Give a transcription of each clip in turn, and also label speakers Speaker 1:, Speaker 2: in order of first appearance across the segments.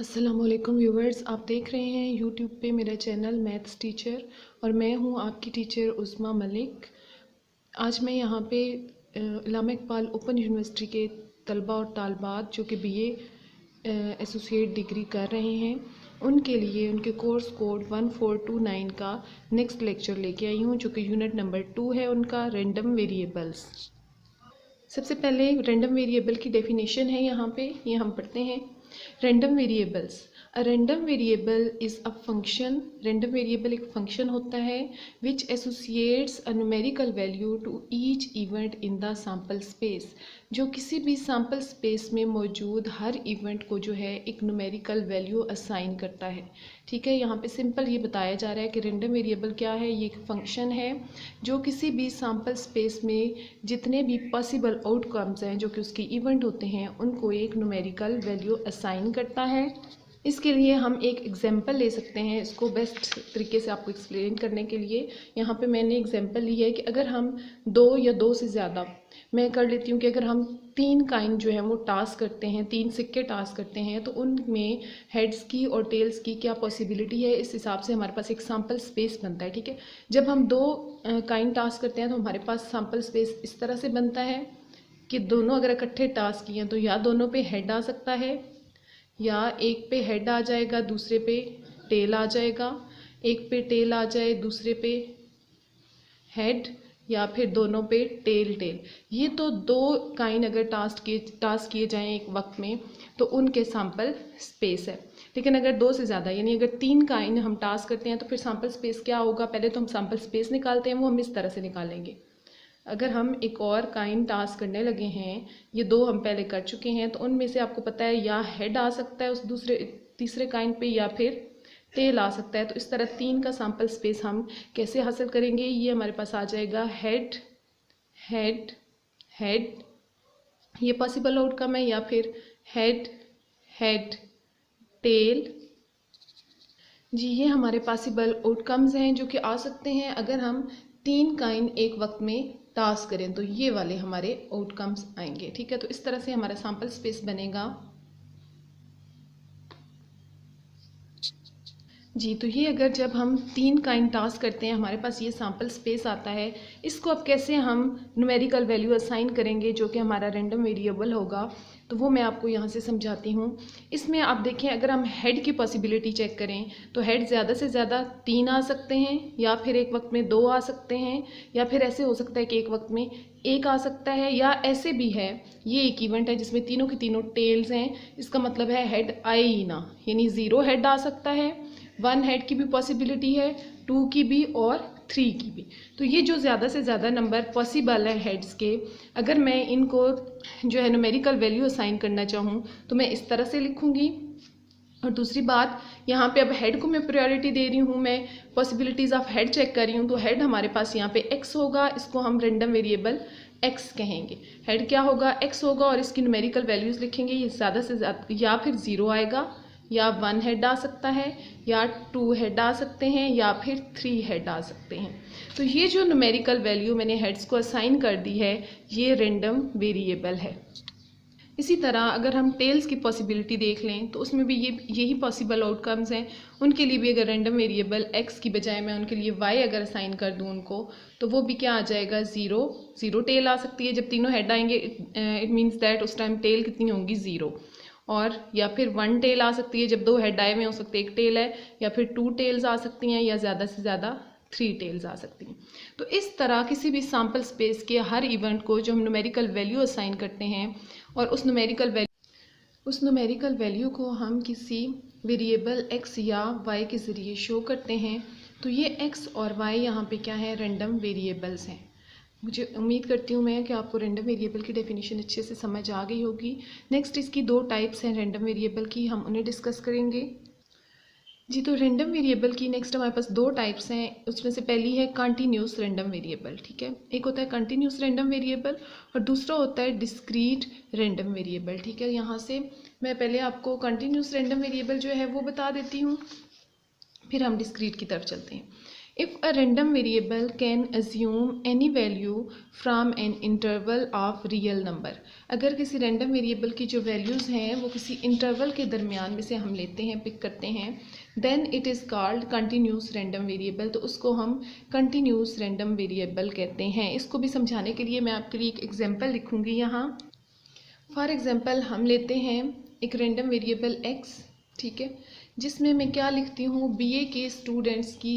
Speaker 1: अस्सलामुअलैकुम व्यूवर्स, आप देख रहे हैं यूट्यूब पे मेरा चैनल मैथ्स टीचर और मैं हूं आपकी टीचर उस्मा मलिक। आज मैं यहां पे इलामा इकबाल ओपन यूनिवर्सिटी के तलबा और तालबात जो कि बीए एसोसिएट डिग्री कर रहे हैं उनके लिए उनके कोर्स कोड 1429 का नेक्स्ट लेक्चर लेके आई हूं, जो कि यूनिट नंबर 2 है उनका, रैंडम वेरिएबल्स। सबसे पहले रैंडम वेरिएबल की डेफिनेशन है यहाँ पे, ये हम पढ़ते हैं। Random variables, a random variable is a function. Random variable एक फंक्शन होता है which associates a numerical value to each event in the sample space, जो किसी भी सैम्पल स्पेस में मौजूद हर इवेंट को जो है एक न्यूमेरिकल वैल्यू असाइन करता है। ठीक है, यहाँ पे सिंपल ये बताया जा रहा है कि रैंडम वेरिएबल क्या है। ये एक फंक्शन है जो किसी भी सैम्पल स्पेस में जितने भी पॉसिबल आउटकम्स हैं जो कि उसके इवेंट होते हैं उनको एक न्यूमेरिकल वैल्यू असाइन करता है। इसके लिए हम एक एग्जांपल ले सकते हैं, इसको बेस्ट तरीके से आपको एक्सप्लेन करने के लिए। यहाँ पे मैंने एग्जांपल ली है कि अगर हम दो या दो से ज़्यादा, मैं कर लेती हूँ कि अगर हम 3 काइंड जो है वो टास्क करते हैं, 3 सिक्के टास्क करते हैं, तो उनमें हेड्स की और टेल्स की क्या पॉसिबिलिटी है, इस हिसाब से हमारे पास एक सैम्पल स्पेस बनता है। ठीक है, जब हम 2 काइंड टास्क करते हैं तो हमारे पास सैम्पल स्पेस इस तरह से बनता है कि दोनों अगर इकट्ठे टास्क किए तो या दोनों पे हेड आ सकता है, या एक पे हेड आ जाएगा दूसरे पे टेल आ जाएगा, एक पे टेल आ जाए दूसरे पे हेड, या फिर दोनों पे टेल टेल। ये तो 2 काइंड अगर टास्क किए जाएं एक वक्त में तो उनके सैम्पल स्पेस है। लेकिन अगर 2 से ज़्यादा, यानी अगर 3 काइंड हम टास्क करते हैं तो फिर सैम्पल स्पेस क्या होगा। पहले तो हम सैम्पल स्पेस निकालते हैं, वो हम इस तरह से निकालेंगे। अगर हम एक और काइंड टास्क करने लगे हैं, ये 2 हम पहले कर चुके हैं, तो उनमें से आपको पता है या हेड आ सकता है उस तीसरे काइंड पे, या फिर टेल आ सकता है। तो इस तरह 3 का सैम्पल स्पेस हम कैसे हासिल करेंगे, ये हमारे पास आ जाएगा हेड हेड हेड, ये पॉसिबल आउटकम है, या फिर हेड हेड टेल। जी, ये हमारे पॉसिबल आउटकम्स हैं जो कि आ सकते हैं अगर हम 3 काइंड एक वक्त में टास्क करें, तो ये वाले हमारे आउटकम्स आएंगे। ठीक है, तो इस तरह से हमारा सैम्पल स्पेस बनेगा। जी, तो ये अगर जब हम 3 काइंड टास्क करते हैं हमारे पास ये सैम्पल स्पेस आता है। इसको अब कैसे हम न्यूमेरिकल वैल्यू असाइन करेंगे जो कि हमारा रैंडम वेरिएबल होगा, तो वो मैं आपको यहाँ से समझाती हूँ। इसमें आप देखें, अगर हम हेड की पॉसिबिलिटी चेक करें तो हेड ज़्यादा से ज़्यादा 3 आ सकते हैं, या फिर एक वक्त में 2 आ सकते हैं, या फिर ऐसे हो सकता है कि एक वक्त में 1 आ सकता है, या ऐसे भी है ये एक इवेंट है जिसमें तीनों की तीनों टेल्स हैं। इसका मतलब है हेड आए ही ना, यानी 0 हेड आ सकता है, 1 हेड की भी पॉसिबिलिटी है, 2 की भी और 3 की भी। तो ये जो ज़्यादा से ज़्यादा नंबर पॉसिबल है हेड्स के, अगर मैं इनको जो है न्यूमेरिकल वैल्यू असाइन करना चाहूँ तो मैं इस तरह से लिखूँगी। और दूसरी बात, यहाँ पे अब हेड को मैं प्रायोरिटी दे रही हूँ, मैं पॉसिबिलिटीज़ ऑफ हेड चेक कर रही हूँ, तो हेड हमारे पास यहाँ पे एक्स होगा, इसको हम रैंडम वेरिएबल एक्स कहेंगे। हेड क्या होगा, एक्स होगा, और इसकी न्यूमेरिकल वैल्यूज़ लिखेंगे। ये ज़्यादा से ज़्यादा या फिर 0 आएगा, या 1 हेड आ सकता है, या 2 हेड आ सकते हैं, या फिर 3 हेड आ सकते हैं। तो ये जो न्यूमेरिकल वैल्यू मैंने हेड्स को असाइन कर दी है, ये रैंडम वेरिएबल है। इसी तरह अगर हम टेल्स की पॉसिबिलिटी देख लें तो उसमें भी यही पॉसिबल आउटकम्स हैं। उनके लिए भी अगर रैंडम वेरिएबल एक्स की बजाय मैं उनके लिए वाई अगर असाइन कर दूं उनको, तो वो भी क्या आ जाएगा, 0 टेल आ सकती है। जब तीनों हेड आएंगे इट मीन्स दैट उस टाइम टेल कितनी होंगी, 0। और या फिर 1 टेल आ सकती है, जब 2 हेड आए हुए हो सकते एक टेल है, या फिर 2 टेल्स आ सकती हैं, या ज़्यादा से ज़्यादा 3 टेल्स आ सकती हैं। तो इस तरह किसी भी सैम्पल स्पेस के हर इवेंट को जो हम न्यूमेरिकल वैल्यू असाइन करते हैं, और उस न्यूमेरिकल वैल्यू को हम किसी वेरिएबल x या y के ज़रिए शो करते हैं, तो ये x और y यहाँ पे क्या है, रैंडम वेरिएबल्स हैं। मुझे उम्मीद करती हूँ मैं कि आपको रैंडम वेरिएबल की डेफिनेशन अच्छे से समझ आ गई होगी। नेक्स्ट इसकी 2 टाइप्स हैं रैंडम वेरिएबल की, हम उन्हें डिस्कस करेंगे। जी, तो रैंडम वेरिएबल की नेक्स्ट हमारे पास 2 टाइप्स हैं। उसमें से पहली है कंटिन्यूस रैंडम वेरिएबल। ठीक है, एक होता है कंटिन्यूस रैंडम वेरिएबल और दूसरा होता है डिस्क्रीट रैंडम वेरिएबल। ठीक है, यहाँ से मैं पहले आपको कंटिन्यूस रैंडम वेरिएबल जो है वो बता देती हूँ, फिर हम डिस्क्रीट की तरफ चलते हैं। If a random variable can assume any value from an interval of real number, अगर किसी random variable की जो values हैं वो किसी interval के दरमियान में से हम लेते हैं, पिक करते हैं, then it is called continuous random variable, तो उसको हम continuous random variable कहते हैं। इसको भी समझाने के लिए मैं आपके लिए एक एग्जाम्पल लिखूँगी यहाँ। फॉर एग्ज़ाम्पल हम लेते हैं एक रैंडम वेरिएबल x, ठीक है, जिसमें मैं क्या लिखती हूँ, बीए के स्टूडेंट्स की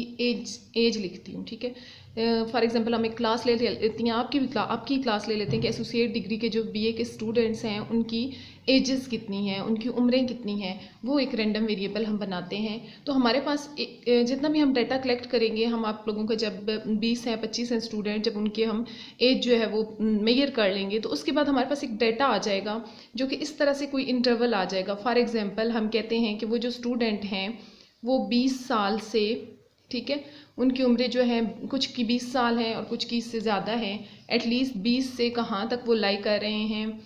Speaker 1: एज लिखती हूँ, ठीक है। फॉर एग्जांपल हम एक क्लास ले लेते हैं, आपकी क्लास ले लेते हैं कि एसोसिएट डिग्री के जो बीए के स्टूडेंट्स हैं उनकी एजेस कितनी हैं, उनकी उम्रें कितनी हैं, वो एक रैंडम वेरिएबल हम बनाते हैं। तो हमारे पास जितना भी हम डाटा कलेक्ट करेंगे, हम आप लोगों का जब 20 हैं 25 हैं स्टूडेंट, जब उनके हम एज जो है वो मेजर कर लेंगे तो उसके बाद हमारे पास एक डाटा आ जाएगा जो कि इस तरह से कोई इंटरवल आ जाएगा। फॉर एग्जांपल हम कहते हैं कि वो जो स्टूडेंट हैं वो 20 साल से, ठीक है, उनकी उम्रें जो है कुछ की 20 साल हैं और कुछ की इससे ज़्यादा है, एटलीस्ट 20 से कहाँ तक वो लाई कर रहे हैं,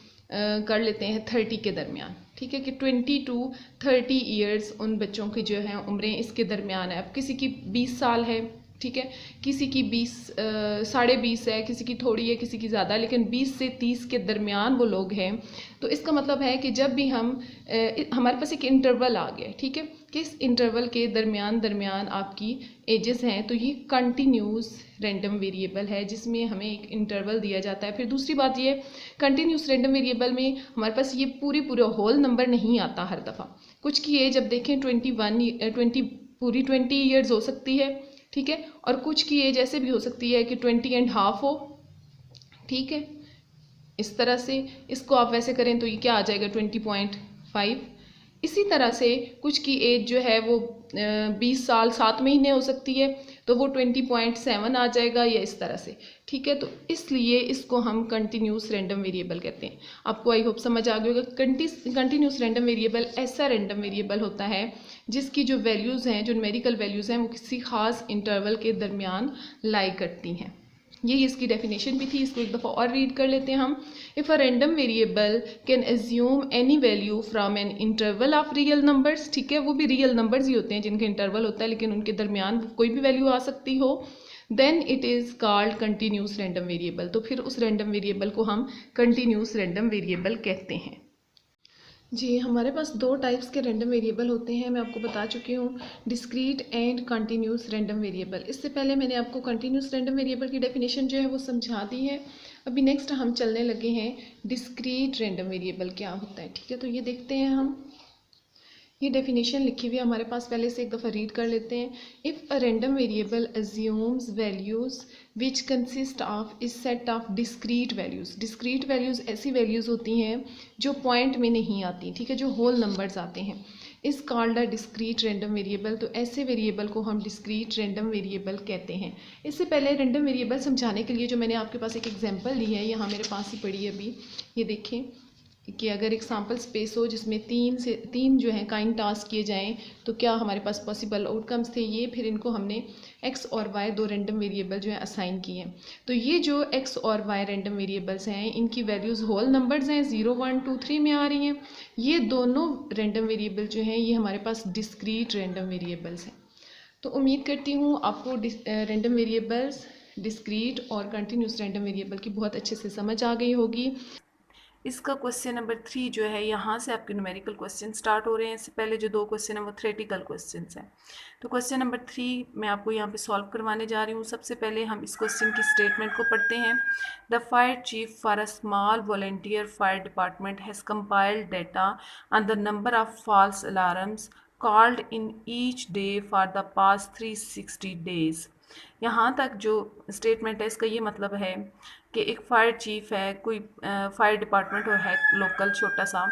Speaker 1: कर लेते हैं 30 के दरमियान, ठीक है, कि 20 to 30 ईयर्स उन बच्चों की जो है उम्रें इसके दरमियान है। अब किसी की 20 साल है, ठीक है, किसी की 20 है, किसी की थोड़ी है, किसी की ज़्यादा, लेकिन 20 से 30 के दरमियान वो लोग हैं। तो इसका मतलब है कि जब भी हम हमारे पास एक इंटरवल आ गया, ठीक है, कि इस इंटरवल के दरमियान आपकी एजेस हैं, तो ये कंटिन्यूस रैंडम वेरिएबल है जिसमें हमें एक इंटरवल दिया जाता है। फिर दूसरी बात ये, कंटिन्यूस रैंडम वेरिएबल में हमारे पास ये पूरा होल नंबर नहीं आता हर दफ़ा। कुछ की एज अब देखें 20 ईयर्स हो सकती है, ठीक है, और कुछ की एज ऐसे भी हो सकती है कि 20.5 हो, ठीक है। इस तरह से इसको आप वैसे करें तो ये क्या आ जाएगा 20.5। इसी तरह से कुछ की एज जो है वो 20 साल 7 महीने हो सकती है, तो वो 20.7 आ जाएगा, या इस तरह से, ठीक है। तो इसलिए इसको हम कंटिन्यूस रैंडम वेरिएबल कहते हैं। आपको आई होप समझ आ गया होगा। कंटिन्यूस रैंडम वेरिएबल ऐसा रैंडम वेरिएबल होता है जिसकी जो वैल्यूज़ हैं, जो न्यूमेरिकल वैल्यूज़ हैं, वो किसी खास इंटरवल के दरमियान लाई करती हैं। यही इसकी डेफिनेशन भी थी। इसको एक दफ़ा और रीड कर लेते हैं हम। If a random variable can assume any value from an interval of real numbers, ठीक है, वो भी रियल नंबर्स ही होते हैं जिनके इंटरवल होता है, लेकिन उनके दरमियान कोई भी वैल्यू आ सकती हो, then it is called continuous random variable. तो फिर उस रैंडम वेरिएबल को हम कंटिन्यूस रैंडम वेरिएबल कहते हैं। जी, हमारे पास दो टाइप्स के रैंडम वेरिएबल होते हैं, मैं आपको बता चुकी हूँ, discrete and continuous random variable. इससे पहले मैंने आपको कंटिन्यूस रैंडम वेरिएबल की डेफिनेशन जो है वो समझा दी है। अभी नेक्स्ट हम चलने लगे हैं डिस्क्रीट रैंडम वेरिएबल क्या होता है, ठीक है। तो ये देखते हैं हम, ये डेफिनेशन लिखी हुई है हमारे पास, पहले से एक दफ़ा रीड कर लेते हैं। If a random variable assumes values which consist of इस set of discrete values. Discrete values ऐसी वैल्यूज़ होती हैं जो पॉइंट में नहीं आती, ठीक है, जो होल नंबर्स आते हैं। इस called a discrete random variable. तो ऐसे वेरिएबल को हम डिस्क्रीट रैंडम वेरिएबल कहते हैं। इससे पहले रैंडम वेरिएबल समझाने के लिए जो मैंने आपके पास एक एग्जांपल ली है, यहाँ मेरे पास ही पड़ी है अभी, ये देखें कि अगर एक सैम्पल स्पेस हो जिसमें तीन जो है काइंड टास्क किए जाएं, तो क्या हमारे पास पॉसिबल आउटकम्स थे ये। फिर इनको हमने x और y दो रैंडम वेरिएबल जो है असाइन किए हैं। तो ये जो x और y रैंडम वेरिएबल्स हैं, इनकी वैल्यूज़ होल नंबर्स हैं, 0 1 2 3 में आ रही हैं। ये दोनों रैंडम वेरिएबल जो हैं ये हमारे पास डिस्क्रीट रैंडम वेरिएबल्स हैं। तो उम्मीद करती हूँ आपको रैंडम वेरिएबल्स, डिस्क्रीट और कंटिन्यूस रैंडम वेरिएबल की बहुत अच्छे से समझ आ गई होगी। इसका क्वेश्चन नंबर 3 जो है, यहाँ से आपके न्यूमेरिकल क्वेश्चन स्टार्ट हो रहे हैं। इससे पहले जो दो क्वेश्चन हैं वो थ्योरेटिकल क्वेश्चन हैं। तो क्वेश्चन नंबर 3 मैं आपको यहाँ पे सॉल्व करवाने जा रही हूँ। सबसे पहले हम इस क्वेश्चन की स्टेटमेंट को पढ़ते हैं। The fire chief for a small volunteer fire department has compiled data on the number of false alarms called in each day for the past 360 days. यहाँ तक जो स्टेटमेंट है इसका ये मतलब है कि एक फायर चीफ है, कोई फायर डिपार्टमेंट है लोकल छोटा सा,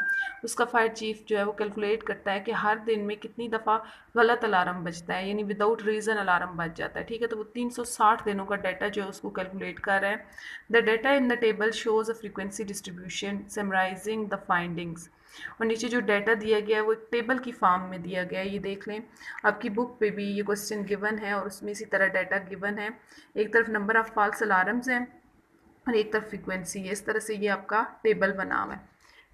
Speaker 1: उसका फायर चीफ जो है वो कैलकुलेट करता है कि हर दिन में कितनी दफ़ा गलत अलार्म बजता है, यानी विदाउट रीज़न अलार्म बज जाता है, ठीक है। तो वो 360 दिनों का डाटा जो है उसको कैलकुलेट कर रहा है। The data in the table shows a frequency distribution summarising the findings. और नीचे जो डाटा दिया गया है वो एक टेबल की फॉर्म में दिया गया है, ये देख लें। आपकी बुक पे भी ये क्वेश्चन गिवन है और उसमें इसी तरह डाटा गिवन है। एक तरफ नंबर ऑफ़ फॉल्स अलार्म्स हैं और एक तरफ फ्रीक्वेंसी है। इस तरह से ये आपका टेबल बना हुआ है,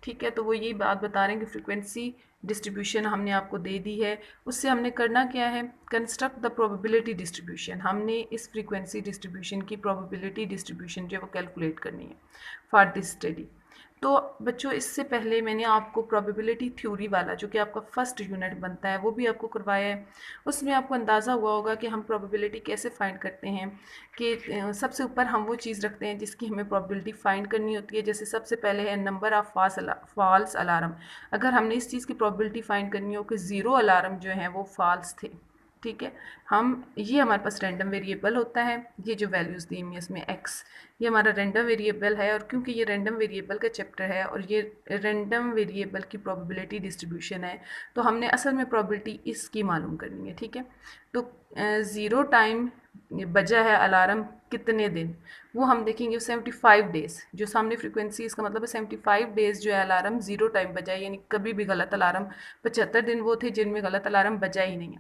Speaker 1: ठीक है। तो वो ये बात बता रहे हैं कि फ्रीक्वेंसी
Speaker 2: डिस्ट्रीब्यूशन हमने आपको दे दी है। उससे हमने करना क्या है, कंस्ट्रक्ट द प्रोबेबिलिटी डिस्ट्रीब्यूशन। हमने इस फ्रीक्वेंसी डिस्ट्रीब्यूशन की प्रोबेबिलिटी डिस्ट्रीब्यूशन जो है वो कैलकुलेट करनी है फॉर दिस स्टडी। तो बच्चों इससे पहले मैंने आपको प्रोबेबिलिटी थ्योरी वाला जो कि आपका फर्स्ट यूनिट बनता है वो भी आपको करवाया है। उसमें आपको अंदाज़ा हुआ होगा कि हम प्रोबेबिलिटी कैसे फाइंड करते हैं कि सबसे ऊपर हम वो चीज़ रखते हैं जिसकी हमें प्रोबेबिलिटी फाइंड करनी होती है। जैसे सबसे पहले है नंबर ऑफ फॉल्स अलार्म। अगर हमने इस चीज़ की प्रोबेबिलिटी फाइंड करनी हो कि 0 अलार्म जो है वो फॉल्स थे, ठीक है, हम ये हमारे पास रैंडम वेरिएबल होता है, ये जो वैल्यूज़ दी हुई है इसमें x, ये हमारा रैंडम वेरिएबल है। और क्योंकि ये रैंडम वेरिएबल का चैप्टर है और ये रैंडम वेरिएबल की प्रोबेबिलिटी डिस्ट्रीब्यूशन है, तो हमने असल में प्रोबेबिलिटी इसकी मालूम करनी है, ठीक है। तो 0 टाइम बजा है अलार्म कितने दिन, वो हम देखेंगे 75 डेज़। जो सामने फ्रीक्वेंसी इसका मतलब है 75 डेज़ जो है अलार्म 0 टाइम बजा है, यानी कभी भी गलत अलार्म। 75 दिन वो थे जिनमें गलत अलार्म बजा ही नहीं है।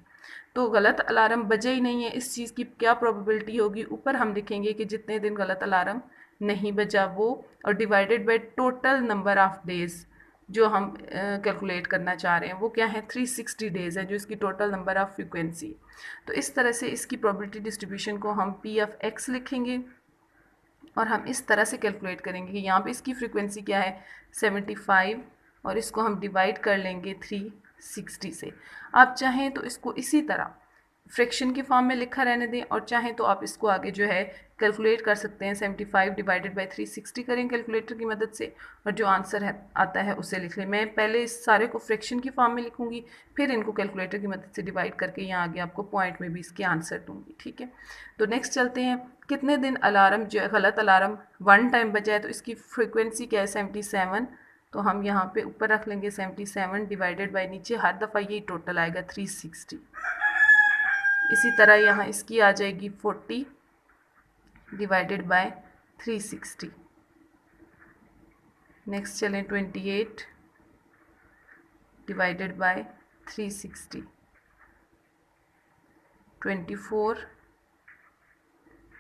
Speaker 2: तो गलत अलार्म बजा ही नहीं है, इस चीज़ की क्या प्रोबेबिलिटी होगी, ऊपर हम लिखेंगे कि जितने दिन गलत अलार्म नहीं बजा वो, और divided by total number of days जो हम कैलकुलेट करना चाह रहे हैं वो क्या है, 360 डेज़ है जो इसकी टोटल नंबर ऑफ फ्रीक्वेंसी। तो इस तरह से इसकी प्रोबेबिलिटी डिस्ट्रीब्यूशन को हम पी ऑफ एक्स लिखेंगे और हम इस तरह से कैलकुलेट करेंगे कि यहाँ पे इसकी फ्रीक्वेंसी क्या है 75, और इसको हम डिवाइड कर लेंगे 360 से। आप चाहें तो इसको इसी तरह फ्रैक्शन की फॉर्म में लिखा रहने दें, और चाहें तो आप इसको आगे जो है कैलकुलेट कर सकते हैं। 75 डिवाइडेड बाई 360 करें कैलकुलेटर की मदद से, और जो आंसर है आता है उसे लिख लें। मैं पहले इस सारे को फ्रैक्शन की फॉर्म में लिखूंगी, फिर इनको कैलकुलेटर की मदद से डिवाइड करके यहाँ आगे आपको पॉइंट में भी इसके आंसर दूंगी, ठीक है। तो नेक्स्ट चलते हैं, कितने दिन अलार्म जो है गलत अलार्म 1 टाइम बजा है, तो इसकी फ्रिक्वेंसी क्या है 77। तो हम यहाँ पे ऊपर रख लेंगे 77 डिवाइडेड बाई नीचे हर दफ़ा यही टोटल आएगा 360। इसी तरह यहाँ इसकी आ जाएगी 40 डिवाइडेड बाय 360। नेक्स्ट चलें 28 डिवाइडेड बाय 360, 24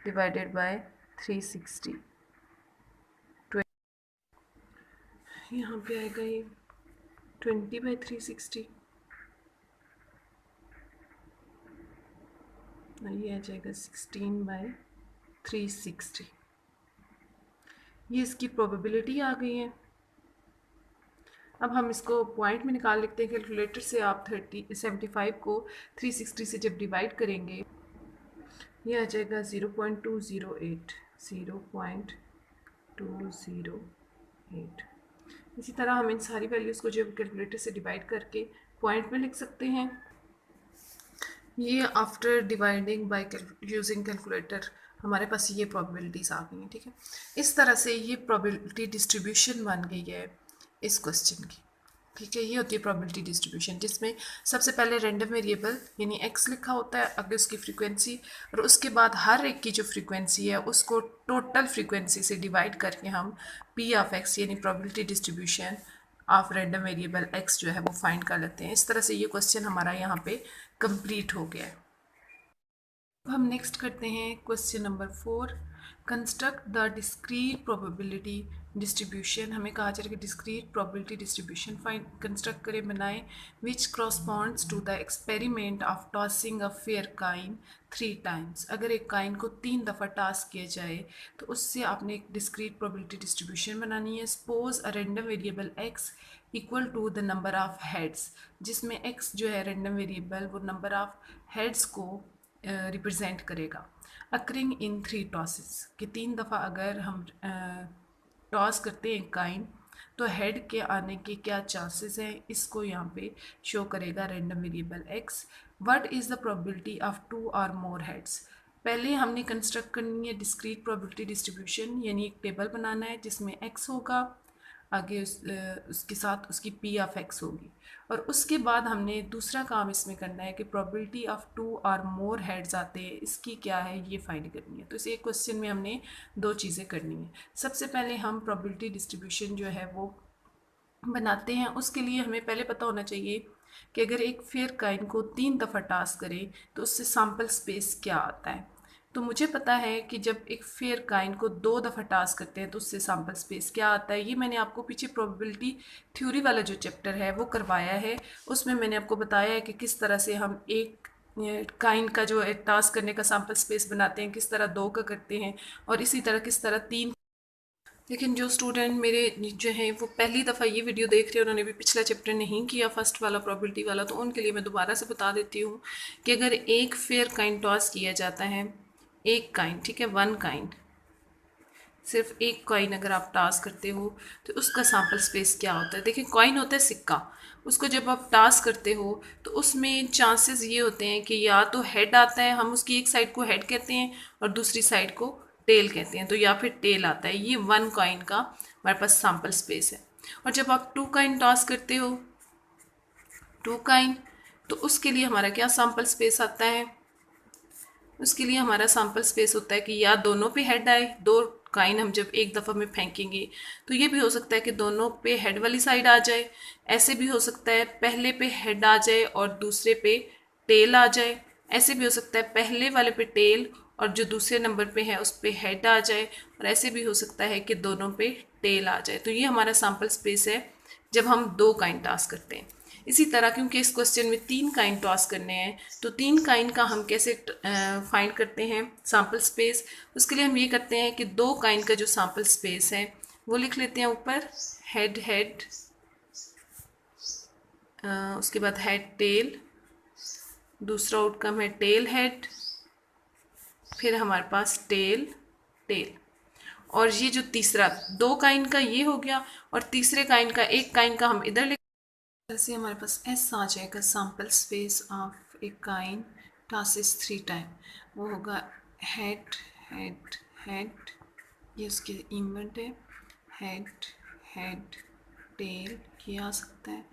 Speaker 2: डिवाइडेड बाय 360। यहाँ पे आएगा ये 20 बाई 360, ये आ जाएगा 16 बाई 360। ये इसकी प्रोबेबिलिटी आ गई है। अब हम इसको पॉइंट में निकाल लेते हैं कैलकुलेटर से। आप 75 को 360 से जब डिवाइड करेंगे, ये आ जाएगा 0.208, 0.208। इसी तरह हम इन सारी वैल्यूज़ को जब कैलकुलेटर से डिवाइड करके पॉइंट में लिख सकते हैं। ये after dividing by using calculator हमारे पास ये प्रोबेबिलिटीज़ आ गई हैं, ठीक है। इस तरह से ये प्रोबेबिलिटी डिस्ट्रीब्यूशन बन गई है इस क्वेश्चन की, ठीक है। ये होती है प्रोबेबिलिटी डिस्ट्रीब्यूशन, जिसमें सबसे पहले रैंडम वेरिएबल यानी x लिखा होता है, आगे उसकी फ्रीक्वेंसी, और उसके बाद हर एक की जो फ्रीक्वेंसी है उसको टोटल फ्रीक्वेंसी से डिवाइड करके हम p ऑफ x यानी probability distribution of random variable x जो है वो फाइंड कर लेते हैं। इस तरह से ये क्वेश्चन हमारा यहाँ पे कंप्लीट हो गया है। अब हम नेक्स्ट करते हैं question number 4, construct the discrete probability distribution. हमें कहा जा रहा है कि discrete probability distribution find construct करें, बनाएं, which corresponds to the experiment of tossing a fair coin 3 times. अगर एक काइन को 3 दफ़ा टॉस किया जाए तो उससे आपने एक डिस्क्रीट प्रोबेबिलिटी डिस्ट्रीब्यूशन बनानी है। Suppose a random variable x equal to the number of heads, जिसमें x जो है रैंडम वेरिएबल वो नंबर ऑफ हेड्स को रिप्रेजेंट करेगा। अकरिंग इन 3 टॉसेस, कि 3 दफ़ा अगर हम टॉस करते हैं काइन तो हेड के आने के क्या चांसेस हैं, इसको यहाँ पे शो करेगा random variable x। What is the probability of 2 और मोर हेड्स। पहले हमने कंस्ट्रक्ट करनी है डिस्क्रीट प्रोबेबिलिटी डिस्ट्रीब्यूशन, यानी एक टेबल बनाना है जिसमें x होगा, आगे उसके साथ उसकी p ऑफ x होगी, और उसके बाद हमने दूसरा काम इसमें करना है कि प्रोबेबिलिटी ऑफ 2 और मोर हेड्स आते हैं इसकी क्या है ये फाइंड करनी है। तो इस एक क्वेश्चन में हमने 2 चीज़ें करनी है। सबसे पहले हम प्रोबेबिलिटी डिस्ट्रीब्यूशन जो है वो बनाते हैं। उसके लिए हमें पहले पता होना चाहिए कि अगर एक फेयर काइन को 3 दफ़ा टॉस करें तो उससे सैम्पल स्पेस क्या आता है। तो मुझे पता है कि जब एक फेयर काइंड को 2 दफ़ा टास्क करते हैं तो उससे सैम्पल स्पेस क्या आता है। ये मैंने आपको पीछे प्रोबेबिलिटी थ्योरी वाला जो चैप्टर है वो करवाया है। उसमें मैंने आपको बताया है कि किस तरह से हम एक काइंड का जो टास्क करने का सैम्पल स्पेस बनाते हैं, किस तरह 2 का करते हैं, और इसी तरह किस तरह 3। लेकिन जो स्टूडेंट मेरे जो हैं वो पहली दफ़ा ये वीडियो देख रहे हैं, उन्होंने भी पिछला चैप्टर नहीं किया फर्स्ट वाला प्रोबेबिलिटी वाला, तो उनके लिए मैं दोबारा से बता देती हूँ कि अगर एक फेयर काइंड टॉस किया जाता है, एक काइंड, ठीक है, 1 काइंड, सिर्फ एक कॉइन अगर आप टास्क करते हो तो उसका सैम्पल स्पेस क्या होता है। देखिए, कॉइन होता है सिक्का, उसको जब आप टास्क करते हो तो उसमें चांसेस ये होते हैं कि या तो हेड आता है, हम उसकी एक साइड को हेड कहते हैं और दूसरी साइड को टेल कहते हैं, तो या फिर टेल आता है। ये 1 कॉइन का हमारे पास सैम्पल स्पेस है। और जब आप 2 कॉइन टास्क करते हो, 2 कॉइन, तो उसके लिए हमारा क्या सैम्पल स्पेस आता है। उसके लिए हमारा सैम्पल स्पेस होता है कि या दोनों पे हेड आए, 2 काइन हम जब एक दफ़ा में फेंकेंगे तो ये भी हो सकता है कि दोनों पे हेड वाली साइड आ जाए। ऐसे भी हो सकता है पहले पे हेड आ जाए और दूसरे पे टेल आ जाए। ऐसे भी हो सकता है पहले वाले पे टेल और जो दूसरे नंबर पे है उस पे हेड आ जाए। और ऐसे भी हो सकता है कि दोनों पे टेल आ जाए। तो ये हमारा सैम्पल स्पेस है जब हम 2 काइन टास्क करते हैं। इसी तरह क्योंकि इस क्वेश्चन में 3 काइन टॉस करने हैं, तो 3 काइन का हम कैसे फाइंड करते हैं सैम्पल स्पेस। उसके लिए हम ये करते हैं कि 2 काइन का जो सैम्पल स्पेस है वो लिख लेते हैं ऊपर, हेड हेड, उसके बाद हेड टेल, दूसरा आउटकम है टेल हेड, फिर हमारे पास टेल टेल। और ये जो तीसरा 2 काइन का ये हो गया, और तीसरे काइन का, एक काइन का हम इधर लिख, ऐसे हमारे पास एस आ जाएगा, sample space of a coin tosses 3 time. वो होगा हेड हेड हेड, ये उसके इवेंट है, हेड हेड टेल, ये आ सकता है,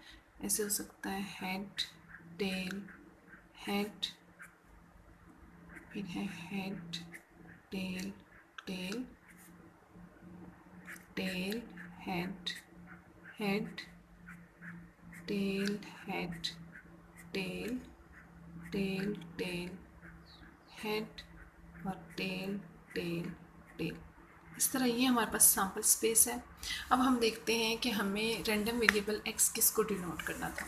Speaker 2: ऐसे हो सकता है हेड टेल हेड, फिर है head tail tail tail head head tail head tail tail tail head और टेल टेल टेल। इस तरह ये हमारे पास सैम्पल स्पेस है। अब हम देखते हैं कि हमें रैंडम वेरिएबल x किसको डिनोट करना था।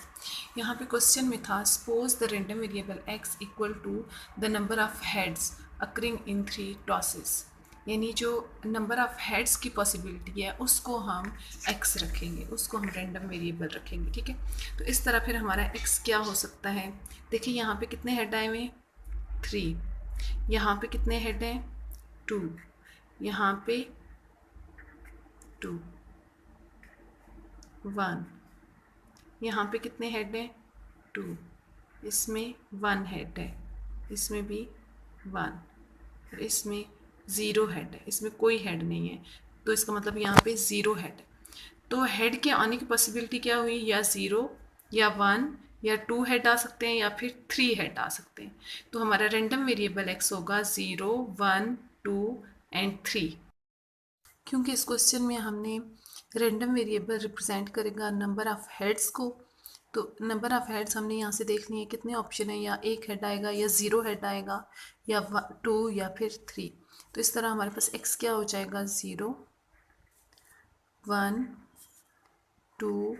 Speaker 2: यहाँ पे क्वेश्चन में था suppose the random variable x equal to the number of heads occurring in 3 tosses, यानी जो नंबर ऑफ हेड्स की पॉसिबिलिटी है उसको हम x रखेंगे, उसको हम रैंडम वेरिएबल रखेंगे, ठीक है। तो इस तरह फिर हमारा x क्या हो सकता है। देखिए यहाँ पे कितने हेड आए हुए हैं, 3, यहाँ पे कितने हेड हैं, 2, यहाँ पे 2, 1, यहाँ पे कितने हेड हैं, 2, इसमें 1 हेड है, इसमें भी 1, और इसमें 0 हेड है, इसमें कोई हेड नहीं है, तो इसका मतलब यहाँ पे 0 हेड है। तो हेड के आने की पॉसिबिलिटी क्या हुई, या 0 या 1 या 2 हेड आ सकते हैं या फिर 3 हेड आ सकते हैं। तो हमारा रैंडम वेरिएबल x होगा 0, 1, 2 एंड 3। क्योंकि इस क्वेश्चन में हमने रैंडम वेरिएबल रिप्रेजेंट करेगा नंबर ऑफ हेड्स को, तो नंबर ऑफ हेड्स हमने यहाँ से देख लिए कितने ऑप्शन है, या 1 हेड आएगा, या 0 हेड आएगा, या 2 या फिर 3। तो इस तरह हमारे पास x क्या हो जाएगा, 0, 1, 2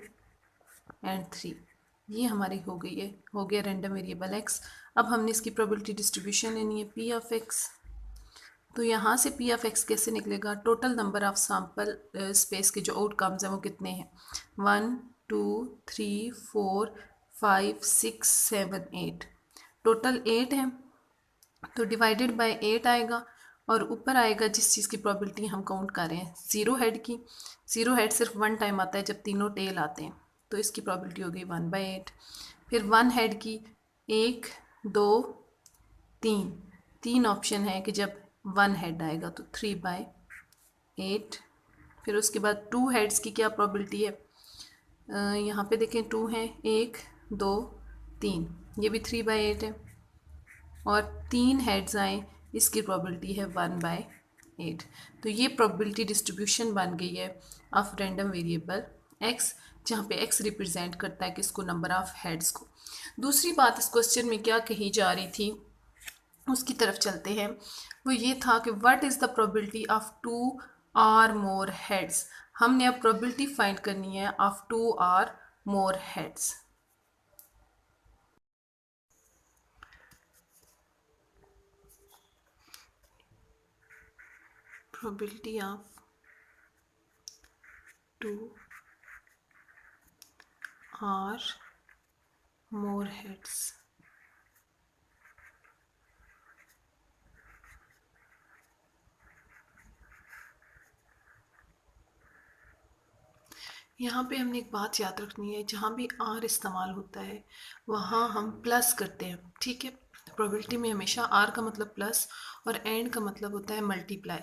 Speaker 2: एंड 3। ये हमारी हो गई है, हो गया रैंडम वेरिएबल x। अब हमने इसकी प्रोबेबिलिटी डिस्ट्रीब्यूशन लेनी है p ऑफ x। तो यहाँ से p ऑफ x कैसे निकलेगा, total number of sample space के जो आउटकम्स हैं वो कितने हैं, 1, 2, 3, 4, 5, 6, 7, 8, टोटल 8 है। तो डिवाइडेड बाय 8 आएगा, और ऊपर आएगा जिस चीज़ की प्रोबेबिलिटी हम काउंट कर रहे हैं, 0 हेड की। 0 हेड सिर्फ 1 टाइम आता है जब तीनों टेल आते हैं, तो इसकी प्रोबेबिलिटी हो गई 1/8। फिर 1 हेड की 1, 2, 3, 3 ऑप्शन है कि जब 1 हेड आएगा तो 3/8। फिर उसके बाद 2 हेड्स की क्या प्रोबेबिलिटी है, यहाँ पे देखें 2 हैं, 1, 2, 3, ये भी 3/8 है। और 3 हेड्स आए, इसकी प्रोबेबिलिटी है 1/8। तो ये प्रोबेबिलिटी डिस्ट्रीब्यूशन बन गई है ऑफ रैंडम वेरिएबल x, जहाँ पे x रिप्रेजेंट करता है किसको, नंबर ऑफ हेड्स को। दूसरी बात इस क्वेश्चन में क्या कही जा रही थी उसकी तरफ चलते हैं। वो ये था कि what is the probability of 2 और मोर हेड्स। हमने अब प्रोबेबिलिटी फाइंड करनी है ऑफ 2 और मोर हेड्स। प्रोबेबिलिटी ऑफ 2 और मोर हेड्स। यहाँ पे हमने एक बात याद रखनी है, जहाँ भी आर इस्तेमाल होता है वहाँ हम प्लस करते हैं, ठीक है। प्रोबेबिलिटी में हमेशा आर का मतलब प्लस और एंड का मतलब होता है मल्टीप्लाई।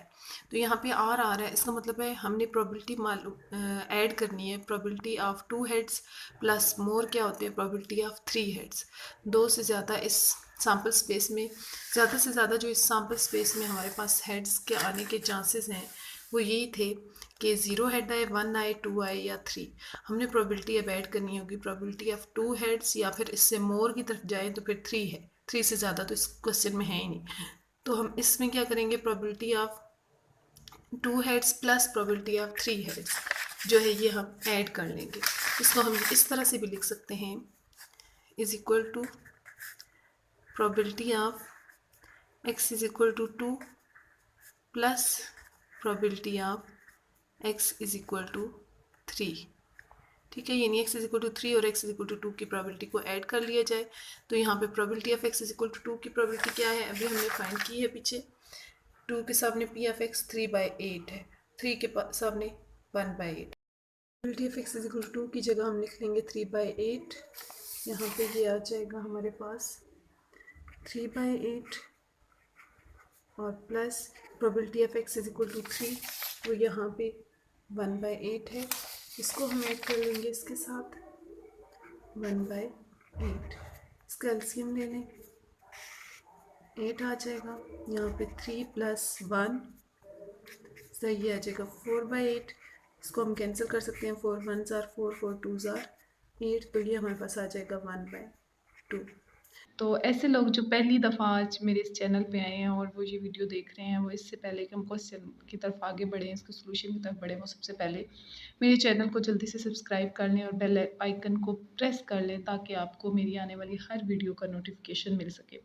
Speaker 2: तो यहाँ पे आर आ रहा है, इसका मतलब है हमने प्रोबेबिलिटी मालूम ऐड करनी है। प्रोबेबिलिटी ऑफ 2 हेड्स प्लस मोर क्या होते हैं, प्रोबेबिलिटी ऑफ 3 हेड्स। दो से ज़्यादा इस सैम्पल स्पेस में, ज़्यादा से ज़्यादा जो इस सैम्पल स्पेस में हमारे पास हेड्स के आने के चांसेस हैं वो यही थे कि 0 हेड आए, 1 आए, 2 आए या 3। हमने प्रोबेबिलिटी अब ऐड करनी होगी। प्रोबेबिलिटी ऑफ 2 हेड्स या फिर इससे मोर की तरफ जाए तो फिर 3 है। 3 से ज़्यादा तो इस क्वेश्चन में है ही नहीं। तो हम इसमें क्या करेंगे, probability of 2 heads plus probability of 3 heads जो है ये हम ऐड कर लेंगे। इसको हम इस तरह से भी लिख सकते हैं, is equal to probability of x is equal to 2 plus probability of x is equal to 3। ठीक है, यानी x इज इक्वल टू 3 और x इज इक्वल टू 2 की प्रोबेबिलिटी को ऐड कर लिया जाए। तो यहाँ पे probability of x is equal to 2 की प्रोबेबिलिटी क्या है, अभी हमने फाइंड की है पीछे। 2 के सामने p ऑफ x 3/8 है, 3 के सामने 1/8। Probability of x is equal to 2 की जगह हम लिख लेंगे 3/8। यहाँ पे ये आ जाएगा हमारे पास 3/8 और plus probability of x is equal to 3, वो यहाँ पे 1/8 है। इसको हम ऐड कर लेंगे इसके साथ 1/8। इसका एलसीएम ले लें, 8 आ जाएगा। यहाँ पे 3 प्लस 1 सही आ जाएगा 4/8। इसको हम कैंसिल कर सकते हैं, 4 1s आर 4, 4 2s आर 8। तो ये हमारे पास आ जाएगा 1/2।
Speaker 1: तो ऐसे लोग जो पहली दफ़ा आज मेरे इस चैनल पे आए हैं और वो ये वीडियो देख रहे हैं, वो इससे पहले कि हम क्वेश्चन की तरफ आगे बढ़ें, इसके सॉल्यूशन की तरफ बढ़ें, वो सबसे पहले मेरे चैनल को जल्दी से सब्सक्राइब कर लें और बेल आइकन को प्रेस कर लें ताकि आपको मेरी आने वाली हर वीडियो का नोटिफिकेशन मिल सके।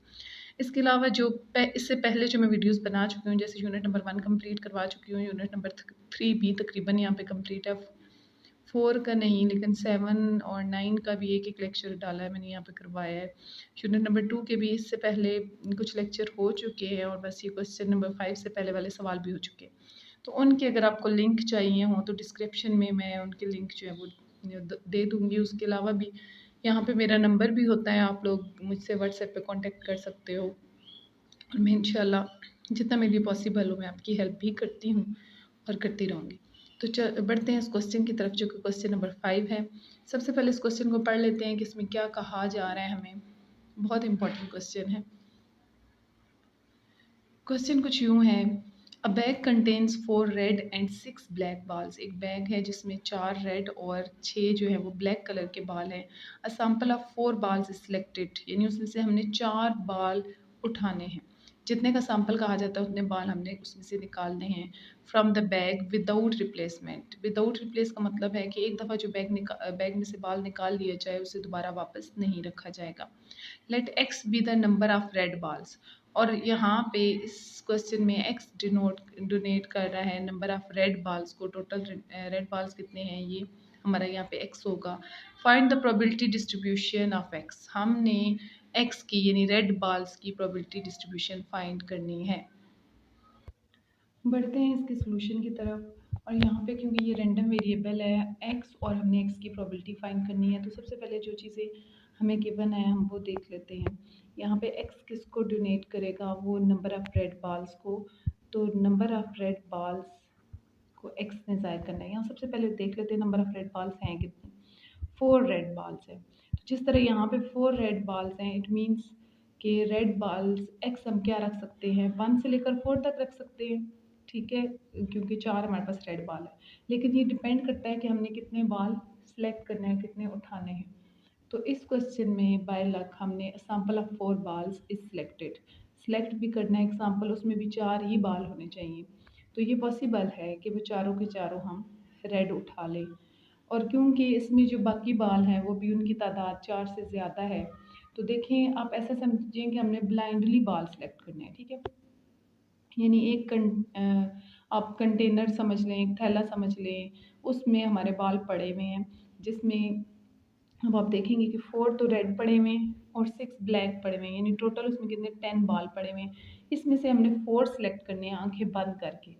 Speaker 1: इसके अलावा जो इससे पहले जो मैं वीडियोस बना चुकी हूँ, जैसे यूनिट नंबर 1 कंप्लीट करवा चुकी हूँ, यूनिट नंबर 3 भी तकरीबन यहाँ पे कंप्लीट है। 4 का नहीं, लेकिन 7 और 9 का भी एक लेक्चर डाला है मैंने, यहाँ पे करवाया है। यूनिट नंबर 2 के भी इससे पहले कुछ लेक्चर हो चुके हैं और बस ये क्वेश्चन नंबर 5 से पहले वाले सवाल भी हो चुके हैं। तो उनके अगर आपको लिंक चाहिए हो तो डिस्क्रिप्शन में मैं उनके लिंक जो है वो दे दूँगी। उसके अलावा भी यहाँ पे मेरा नंबर भी होता है, आप लोग मुझसे व्हाट्सएप पे कांटेक्ट कर सकते हो और मैं इंशाल्लाह जितना मेरे लिए पॉसिबल हो मैं आपकी हेल्प भी करती हूँ और करती रहूँगी। तो बढ़ते हैं इस क्वेश्चन की तरफ, जो कि क्वेश्चन नंबर 5 है। सबसे पहले इस क्वेश्चन को पढ़ लेते हैं कि इसमें क्या कहा जा रहा है हमें। बहुत इंपॉर्टेंट क्वेश्चन है। क्वेश्चन कुछ यूँ है, a bag contains 4 red and 6 black balls. एक बैग है जिसमें 4 रेड और 6 जो है वो ब्लैक कलर के बाल हैं। अ सैम्पल ऑफ 4 बाल्स सिलेक्टेड, यानी उसमें से हमने 4 बाल उठाने हैं। जितने का सैम्पल कहा जाता है उतने बाल हमने उसमें से निकालने हैं। From the bag without replacement. Without replace का मतलब है कि एक दफ़ा जो बैग में से बाल निकाल लिया जाए उसे दोबारा वापस नहीं रखा जाएगा। Let X be the number of red balls. और यहाँ पे इस क्वेश्चन में एक्स डोनेट कर रहा है नंबर ऑफ रेड बाल्स को। टोटल रेड बाल्स कितने हैं, ये हमारा यहाँ पे एक्स होगा। Find the probability distribution of x. हमने एक्स की यानी रेड बाल्स की प्रोबेबिलिटी डिस्ट्रीब्यूशन फाइंड करनी है। बढ़ते हैं इसके सॉल्यूशन की तरफ। और यहाँ पे क्योंकि ये रैंडम वेरिएबल है एक्स और हमने एक्स की प्रोबेबिलिटी फाइंड करनी है, तो सबसे पहले जो चीज़ें हमें गिवन है हम वो देख लेते हैं। यहाँ पे एक्स किसको डोनेट करेगा, वो नंबर ऑफ़ रेड बाल्स को। तो नंबर ऑफ़ रेड बाल्स को एक्स ने ज़ाहिर करना है। यहाँ सबसे पहले देख लेते हैं नंबर ऑफ़ रेड बाल्स हैं कितने। 4 रेड बाल्स हैं। तो जिस तरह यहाँ पे 4 रेड बाल्स हैं, इट मीन्स कि रेड बाल्स एक्स हम क्या रख सकते हैं, 1 से लेकर 4 तक रख सकते हैं। ठीक है, क्योंकि 4 हमारे पास रेड बाल है। लेकिन ये डिपेंड करता है कि हमने कितने बाल सेलेक्ट करने हैं, कितने उठाने हैं। तो इस क्वेश्चन में बाय लक हमने sample of 4 balls is selected.
Speaker 3: Select भी करना है एग्जाम्पल, उसमें भी 4 ही बाल होने चाहिए। तो ये पॉसिबल है कि वो चारों के चारों हम रेड उठा लें। और क्योंकि इसमें जो बाकी बाल हैं वो भी उनकी तादाद 4 से ज़्यादा है, तो देखें आप ऐसा समझें कि हमने ब्लाइंडली बाल सेलेक्ट करने हैं, ठीक है। यानी आप कंटेनर समझ लें, एक थैला समझ लें, उसमें हमारे बाल पड़े हुए हैं, जिसमें अब आप देखेंगे कि 4 तो रेड पड़े हुए हैं और 6 ब्लैक पड़े हुए हैं, यानी टोटल उसमें कितने 10 बाल पड़े हुए हैं। इसमें से हमने 4 सेलेक्ट करने हैं आंखें बंद करके।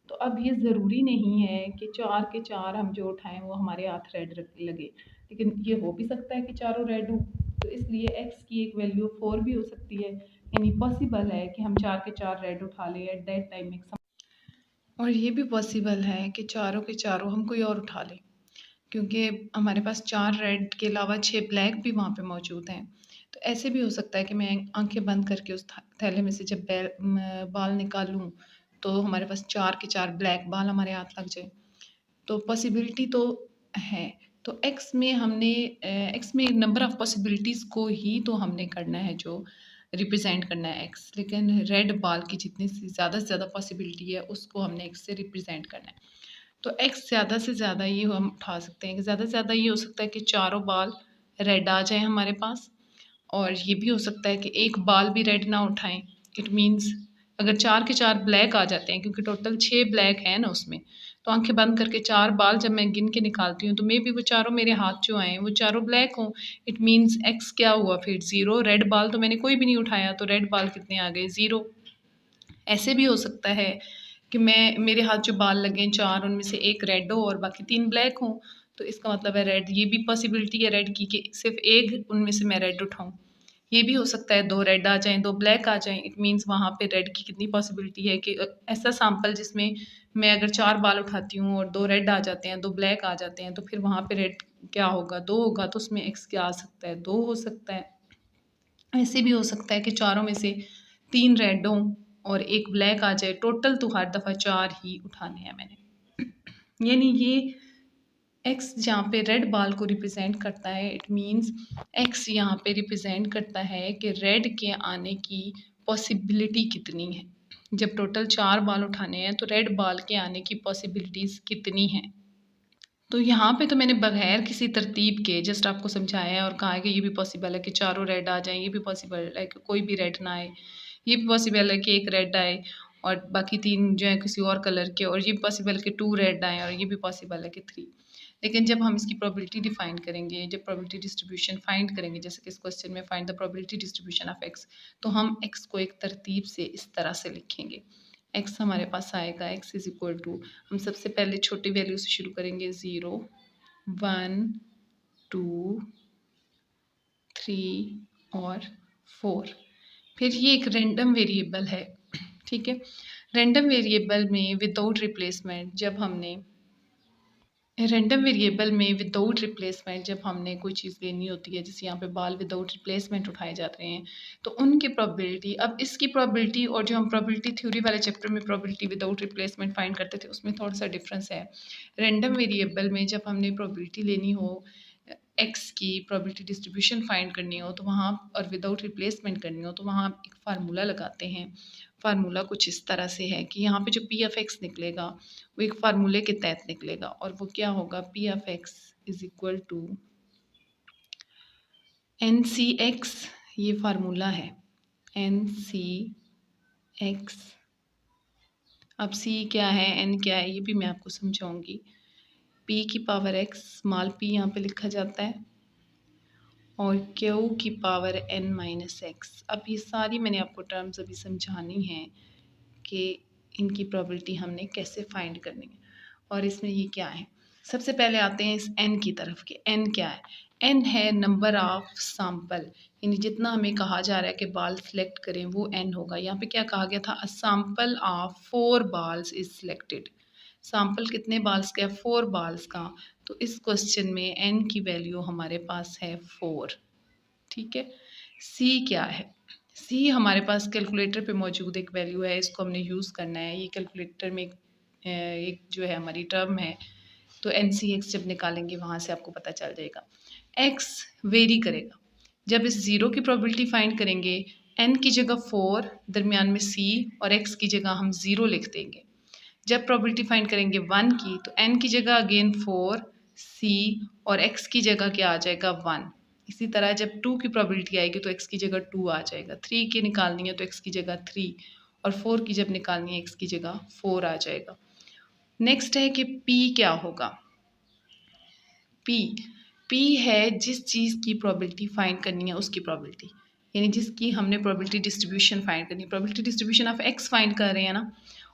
Speaker 3: तो अब ये ज़रूरी नहीं है कि 4 के 4 हम जो उठाएं वो हमारे हाथ रेड लगे, लेकिन ये हो भी सकता है कि चारों रेड हो। तो इसलिए एक्स की एक वैल्यू 4 भी हो सकती है, यानी पॉसिबल है कि हम 4 के 4 रेड उठा लें एट दैट टाइम।
Speaker 1: और ये भी पॉसिबल है कि चारों के चारों हम कोई और उठा लें, क्योंकि हमारे पास 4 रेड के अलावा 6 ब्लैक भी वहाँ पे मौजूद हैं। तो ऐसे भी हो सकता है कि मैं आंखें बंद करके उस थैले में से जब बाल निकालूँ तो हमारे पास 4 के 4 ब्लैक बाल हमारे हाथ लग जाए। तो पॉसिबिलिटी तो है। तो एक्स में नंबर ऑफ़ पॉसिबिलिटीज़ को ही तो हमने करना है, जो रिप्रेजेंट करना है एक्स, लेकिन रेड बाल की जितनी ज़्यादा से ज़्यादा पॉसिबिलिटी है उसको हमने एक्स से रिप्रेजेंट करना है। तो एक्स ज़्यादा से ज़्यादा ये हम उठा सकते हैं कि ज़्यादा से ज़्यादा ये हो सकता है कि चारों बाल रेड आ जाए हमारे पास, और ये भी हो सकता है कि एक बाल भी रेड ना उठाएं। इट मीन्स अगर 4 के 4 ब्लैक आ जाते हैं, क्योंकि टोटल 6 ब्लैक हैं ना उसमें, तो आंखें बंद करके 4 बाल जब मैं गिन के निकालती हूँ तो मे बी वो चारों मेरे हाथ जो आए वो चारों ब्लैक हों। इट मीन्स एक्स क्या हुआ फिर 0। रेड बाल तो मैंने कोई भी नहीं उठाया, तो रेड बाल कितने आ गए 0। ऐसे भी हो सकता है कि मेरे हाथ जो बाल लगे 4 उनमें से एक रेड हो और बाकी 3 ब्लैक हों, तो इसका मतलब है रेड, ये भी पॉसिबिलिटी है रेड की कि सिर्फ एक उनमें से मैं रेड उठाऊँ। ये भी हो सकता है 2 रेड आ जाएँ, 2 ब्लैक आ जाएँ। इट मीन्स वहाँ पे रेड की कितनी पॉसिबिलिटी है कि ऐसा सैंपल जिसमें मैं अगर 4 बाल उठाती हूँ और 2 रेड आ जाते हैं, 2 ब्लैक आ जाते हैं, तो फिर वहाँ पे रेड क्या होगा, 2 होगा, तो उसमें एक्स क्या आ सकता है, 2 हो सकता है। ऐसे भी हो सकता है कि चारों में से 3 रेड हों और 1 ब्लैक आ जाए, टोटल तो हर दफ़ा 4 ही उठाने हैं मैंने। यानी ये एक्स जहाँ पे रेड बाल को रिप्रेजेंट करता है, इट मीन्स एक्स यहाँ पे रिप्रेजेंट करता है कि रेड के आने की पॉसिबिलिटी कितनी है। जब टोटल 4 बाल उठाने हैं तो रेड बाल के आने की पॉसिबिलिटीज़ कितनी हैं। तो यहाँ पे तो मैंने बगैर किसी तरतीब के जस्ट आपको समझाया है और कहा है कि ये भी पॉसिबल है कि चारों रेड आ जाएँ, ये भी पॉसिबल है कि कोई भी रेड ना आए, ये भी पॉसिबल है कि एक रेड आए और बाकी 3 जो है किसी और कलर के, और ये भी पॉसिबल है कि 2 रेड आएँ, और ये भी पॉसिबल है कि 3। लेकिन जब हम इसकी प्रोबेबिलिटी डिफाइन करेंगे, जब प्रोबेबिलिटी डिस्ट्रीब्यूशन फाइंड करेंगे, जैसे कि इस क्वेश्चन में find the probability distribution of x, तो हम एक्स को एक तरतीब से इस तरह से लिखेंगे। एक्स हमारे पास आएगा, एक्स इज इक्वल टू, हम सबसे पहले छोटी वैल्यू से शुरू करेंगे, 0 1 2 3 और 4। फिर ये एक रैंडम वेरिएबल है, ठीक है। रैंडम वेरिएबल में विदाउट रिप्लेसमेंट जब हमने कोई चीज़ लेनी होती है, जैसे यहाँ पे बाल विदाउट रिप्लेसमेंट उठाए जाते हैं, तो उनकी प्रोबेबिलिटी, अब इसकी प्रोबेबिलिटी और जो हम प्रोबेबिलिटी थ्योरी वाले चैप्टर में प्रोबेबिलिटी विदाउट रिप्लेसमेंट फाइंड करते थे उसमें थोड़ा सा डिफरेंस है। रैंडम वेरिएबल में जब हमने प्रोबेबिलिटी लेनी हो, एक्स की प्रोबेबिलिटी डिस्ट्रीब्यूशन फाइंड करनी हो तो वहाँ, और विदाउट रिप्लेसमेंट करनी हो तो वहाँ एक फार्मूला लगाते हैं। फार्मूला कुछ इस तरह से है कि यहाँ पे जो पी ऑफ एक्स निकलेगा वो एक फार्मूले के तहत निकलेगा, और वो क्या होगा, P of X is equal to n C X, ये फार्मूला है एन सी एक्स। अब सी क्या है, एन क्या है, ये भी मैं आपको समझाऊंगी। पी की पावर एक्स, स्मॉल पी यहाँ पे लिखा जाता है, और क्यू की पावर एन माइनस एक्स। अब ये सारी मैंने आपको टर्म्स अभी समझानी है कि इनकी प्रोबेबिलिटी हमने कैसे फाइंड करनी है, और इसमें ये क्या है। सबसे पहले आते हैं इस एन की तरफ कि एन क्या है। एन है नंबर ऑफ सैंपल, यानी जितना हमें कहा जा रहा है कि बाल सेलेक्ट करें वो एन होगा। यहाँ पे क्या कहा गया था, a sample of 4 balls is selected. Sample कितने बाल्स का, 4 बाल्स का। तो इस क्वेश्चन में एन की वैल्यू हमारे पास है 4, ठीक है। सी क्या है, सी हमारे पास कैलकुलेटर पे मौजूद एक वैल्यू है, इसको हमने यूज़ करना है। ये कैलकुलेटर में एक जो है हमारी टर्म है, तो एन सी एक्स जब निकालेंगे वहाँ से आपको पता चल जाएगा। एक्स वेरी करेगा, जब इस ज़ीरो की प्रोबेबिलिटी फाइंड करेंगे
Speaker 4: n की जगह 4, दरमियान में c और x की जगह हम 0 लिख देंगे। जब प्रोबेबिलिटी फाइंड करेंगे 1 की तो n की जगह अगेन 4, c और x की जगह क्या आ जाएगा 1। इसी तरह जब 2 की प्रोबेबिलिटी आएगी तो x की जगह 2 आ जाएगा। 3 की निकालनी है तो x की जगह 3 और 4 की जब निकालनी है x की जगह 4 आ जाएगा। नेक्स्ट है कि p क्या होगा। p है जिस चीज़ की प्रोबेबिलिटी फाइंड करनी है उसकी प्रोबेबिलिटी, यानी जिसकी हमने प्रोबेबिलिटी डिस्ट्रीब्यूशन फाइंड करनी है। Probability distribution of x find कर रहे हैं ना,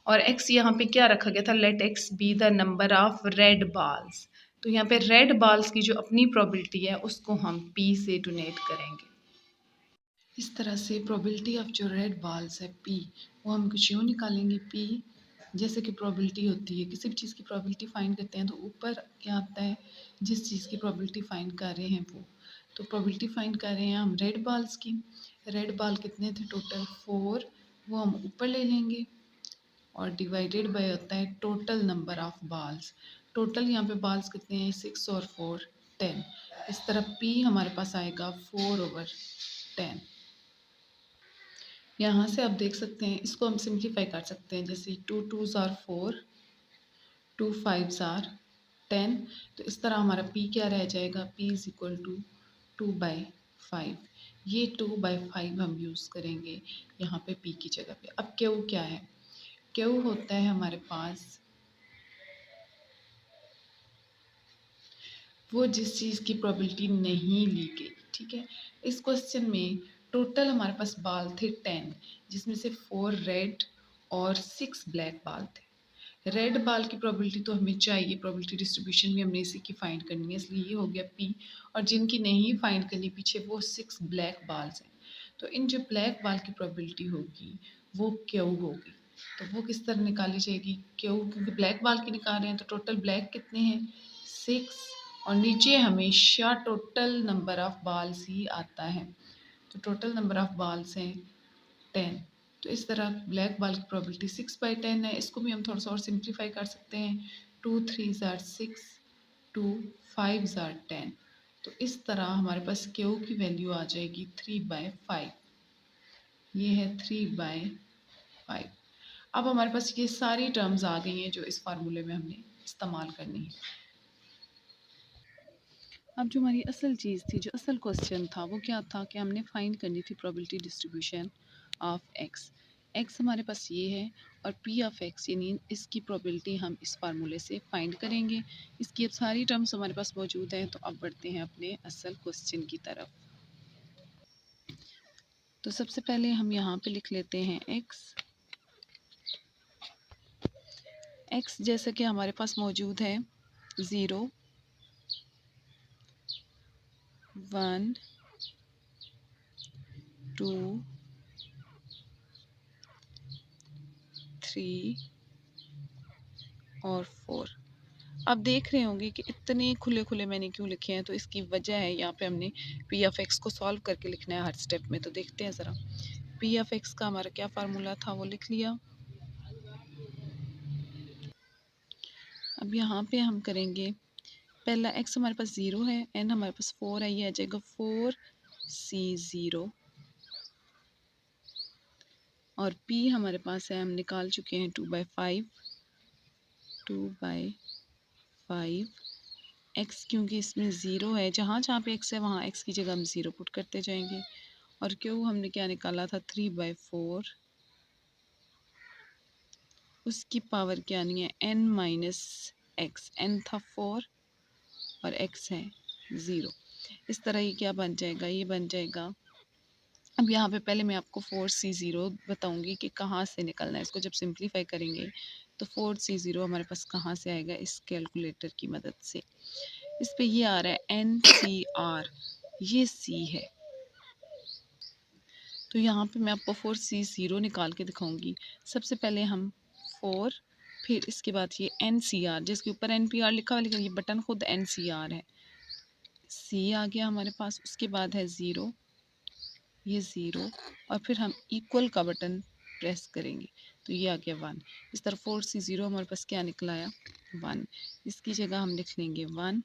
Speaker 4: और x यहाँ पे क्या रखा गया था, let x be the number of red balls. तो यहाँ पे रेड बाल्स की जो अपनी प्रोबेबिलिटी है उसको हम p से डोनेट करेंगे। इस तरह से प्रोबेबिलिटी ऑफ जो रेड बाल्स है p, वो हम कुछ यूँ निकालेंगे। p जैसे कि प्रोबेबिलिटी होती है, किसी भी चीज़ की प्रोबेबिलिटी फाइंड करते हैं तो ऊपर क्या आता है, जिस चीज़ की प्रोबेबिलिटी फाइंड कर रहे हैं वो। तो प्रोबेबिलिटी फाइंड कर रहे हैं हम रेड बाल्स की। रेड बाल कितने थे टोटल 4, वो हम ऊपर ले लेंगे और डिवाइडेड बाय होता है टोटल नंबर ऑफ बाल्स। टोटल यहाँ पे बाल्स कितने हैं 6 और 4 10। इस तरह p हमारे पास आएगा 4/10। यहाँ से आप देख सकते हैं, इसको हम सिंप्लीफाई कर सकते हैं, जैसे 2 2s are 4, 2 5s are 10। तो इस तरह हमारा p क्या रह जाएगा, p इज इक्वल टू 2/5। ये 2/5 हम यूज़ करेंगे यहाँ पे p की जगह पे। अब q क्या है, q होता है हमारे पास वो जिस चीज़ की प्रोबेबिलिटी नहीं ली गई। ठीक है, इस क्वेश्चन में टोटल हमारे पास बाल थे 10, जिसमें से 4 रेड और 6 ब्लैक बाल थे। रेड बाल की प्रोबेबिलिटी तो हमें चाहिए, प्रोबेबिलिटी डिस्ट्रीब्यूशन भी हमने इसी की फाइंड करनी है, इसलिए ये हो गया p। और जिनकी नहीं फाइंड करनी पीछे, वो 6 ब्लैक बाल्स हैं। तो इन जो ब्लैक बाल की प्रोबेबिलिटी होगी वो q होगी। तो वो किस तरह निकाली जाएगी, q, क्योंकि ब्लैक बाल की निकाल रहे हैं तो टोटल ब्लैक कितने हैं 6, और नीचे हमेशा टोटल नंबर ऑफ बाल्स ही आता है। तो टोटल नंबर ऑफ बाल्स हैं 10। तो इस तरह ब्लैक बाल की प्रोबेबिलिटी 6/10 है। इसको भी हम थोड़ा सा और सिंप्लीफाई कर सकते हैं, 2 3s are 6, 2 5s are 10। तो इस तरह हमारे पास Q की वैल्यू आ जाएगी 3/5। ये है 3/5। अब हमारे पास ये सारी टर्म्स आ गई हैं जो इस फार्मूले में हमने इस्तेमाल करनी है।
Speaker 3: अब जो हमारी असल चीज़ थी, जो असल क्वेश्चन था, वो क्या था कि हमने फाइंड करनी थी probability distribution of x। x हमारे पास ये है और p ऑफ x, यानी इसकी प्रोबेबिलिटी हम इस फार्मूले से फाइंड करेंगे। इसकी अब सारी टर्म्स हमारे पास मौजूद हैं। तो अब बढ़ते हैं अपने असल क्वेश्चन की तरफ। तो सबसे पहले हम यहाँ पे लिख लेते हैं x जैसा कि हमारे पास मौजूद है 0 1 2 3 और 4। आप देख रहे होंगे कि इतने खुले खुले मैंने क्यों लिखे हैं, तो इसकी वजह है यहाँ पे हमने p ऑफ x को सॉल्व करके लिखना है हर स्टेप में। तो देखते हैं ज़रा, p ऑफ x का हमारा क्या फार्मूला था वो लिख लिया। अब यहाँ पे हम करेंगे, पहला x हमारे पास 0 है, n हमारे पास 4 है, ये आ जाएगा 4c0, और p हमारे पास है, हम निकाल चुके हैं 2/5। x क्योंकि इसमें 0 है, जहाँ जहाँ पे x है वहाँ x की जगह हम 0 पुट करते जाएंगे। और q हमने क्या निकाला था 3/4, उसकी पावर क्या नहीं है n माइनस x, n था 4 और x है 0। इस तरह ये क्या बन जाएगा, ये बन जाएगा। अब यहाँ पे पहले मैं आपको 4c0 बताऊंगी कि कहाँ से निकलना है। इसको जब सिंप्लीफाई करेंगे तो 4c0 हमारे पास कहाँ से आएगा, इस कैलकुलेटर की मदद से। इस पे ये आ रहा है NCR, ये C है। तो यहाँ पे मैं आपको 4c0 निकाल के दिखाऊंगी। सबसे पहले हम 4, फिर इसके बाद ये NCR, जिसके ऊपर NPR लिखा हुआ, लेकिन ये बटन खुद NCR है। C आ गया हमारे पास, उसके बाद है 0, ये 0, और फिर हम इक्वल का बटन प्रेस करेंगे तो ये आ गया 1। इस तरह 4c0 हमारे पास क्या निकला आया 1। इसकी जगह हम लिख लेंगे 1,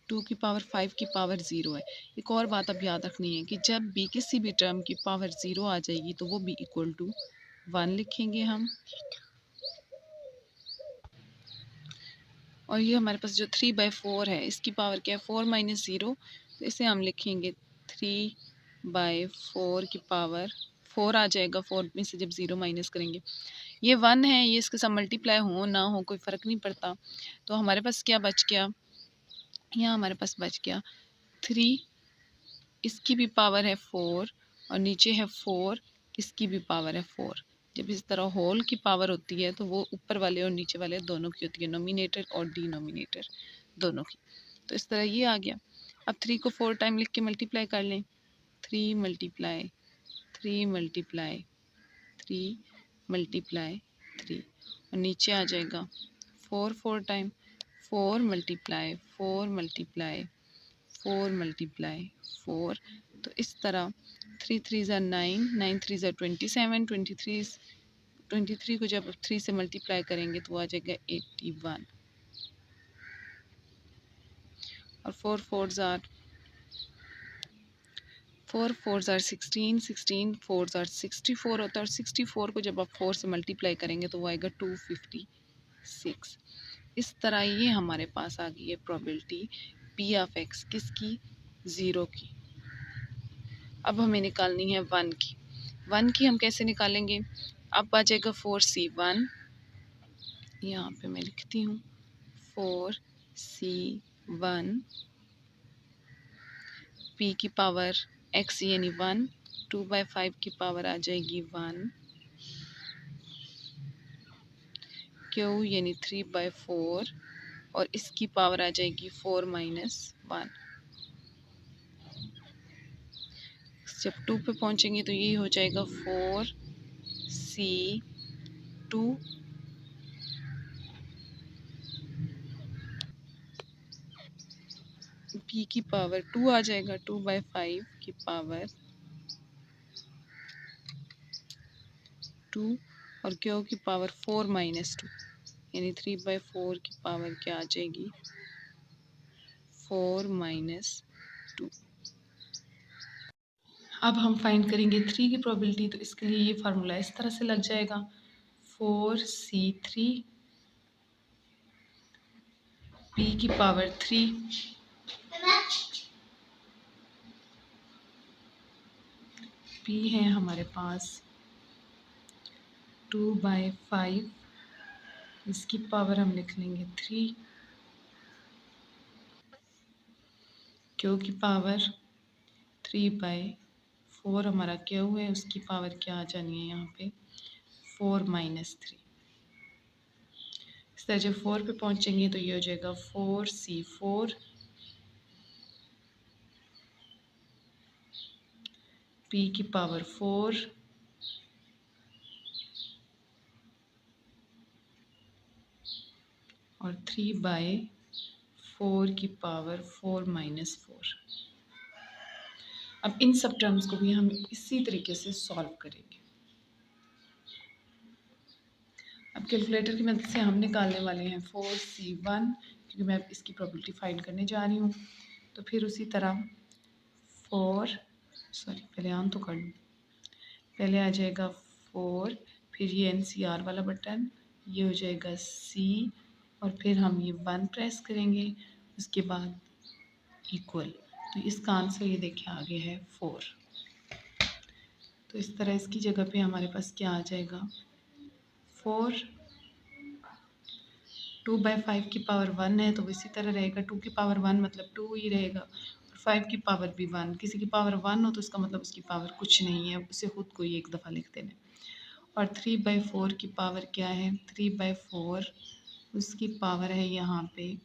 Speaker 4: 2 की पावर 5 की पावर 0 है। एक और बात अब याद रखनी है कि जब भी किसी भी टर्म की पावर 0 आ जाएगी तो वो भी इक्वल टू 1 लिखेंगे हम। और ये हमारे पास जो 3/4 है इसकी पावर क्या है 4 माइनस 0, तो इसे हम लिखेंगे 3/4 की पावर 4 आ जाएगा। 4 में से जब 0 माइनस करेंगे, ये 1 है, ये इसके साथ मल्टीप्लाई हो ना हो कोई फ़र्क नहीं पड़ता। तो हमारे पास क्या बच गया, यहाँ हमारे पास बच गया 3, इसकी भी पावर है 4 और नीचे है 4, इसकी भी पावर है 4। जब इस तरह होल की पावर होती है तो वो ऊपर वाले और नीचे वाले दोनों की होती है, नोमिनेटर और डिनोमिनेटर दोनों की। तो इस तरह ये आ गया। अब 3 को 4 टाइम लिख के मल्टीप्लाई कर लें। 3 मल्टीप्लाई 3 मल्टीप्लाई 3 मल्टीप्लाई 3 और नीचे आ जाएगा 4 टाइम 4 मल्टीप्लाई 4 मल्टीप्लाई 4 मल्टीप्लाई 4। तो इस तरह 3 3 ज़ा 9, 9 3 ज़ा 27, 23 को जब 3 से मल्टीप्लाई करेंगे तो आ जाएगा 81 और 4 4 ज़ा 16, 16 4 ज़ा 64 होता है और 64 को जब आप 4 से मल्टीप्लाई करेंगे तो वो आएगा 256। इस तरह ये हमारे पास आ गई है प्रोबेबिलिटी पी ऑफ एक्स किसकी, 0 की। अब हमें निकालनी है 1 की। 1 की हम कैसे निकालेंगे, अब आ जाएगा 4C1, यहाँ पे मैं लिखती हूँ 4C1 p की पावर x यानी 1, 2/5 की पावर आ जाएगी 1, q यानी 3/4 और इसकी पावर आ जाएगी 4 माइनस 1। जब 2 पे पहुंचेंगे तो ये हो जाएगा 4C2 p की पावर 2 आ जाएगा, 2/5 की पावर 2 और q की पावर 4 माइनस 2 यानी 3/4 की पावर क्या आ जाएगी 4 माइनस 2। अब हम फाइंड करेंगे 3 की प्रोबेबिलिटी, तो इसके लिए ये फार्मूला इस तरह से लग जाएगा 4C3 p की पावर 3 p है हमारे पास 2/5, इसकी पावर हम लिख लेंगे 3, q की पावर 3/4 हमारा q है, उसकी पावर क्या आ जानी है यहाँ पे 4 माइनस 3। इस तरह जब 4 पे पहुंचेंगे तो ये हो जाएगा 4C4 p की पावर 4 और 3/4 की पावर 4 माइनस 4। अब इन सब टर्म्स को भी हम इसी तरीके से सॉल्व करेंगे। अब कैलकुलेटर की मदद से हम निकालने वाले हैं 4C1 क्योंकि मैं अब इसकी प्रोबेबिलिटी फाइंड करने जा रही हूँ। तो फिर उसी तरह पहले ऑन तो कर लूँ, पहले आ जाएगा 4, फिर ये NCR वाला बटन, ये हो जाएगा C और फिर हम ये 1 प्रेस करेंगे, उसके बाद इक्वल। तो इसका आंसर ये देखिए आगे है 4। तो इस तरह इसकी जगह पे हमारे पास क्या आ जाएगा 4, 2/5 की पावर 1 है तो इसी तरह रहेगा, 2 की पावर 1 मतलब 2 ही रहेगा और 5 की पावर भी 1। किसी की पावर 1 हो तो इसका मतलब उसकी पावर कुछ नहीं है, उसे खुद को ही एक दफ़ा लिख देना। और 3/4 की पावर क्या है 3/4, उसकी पावर है यहाँ पे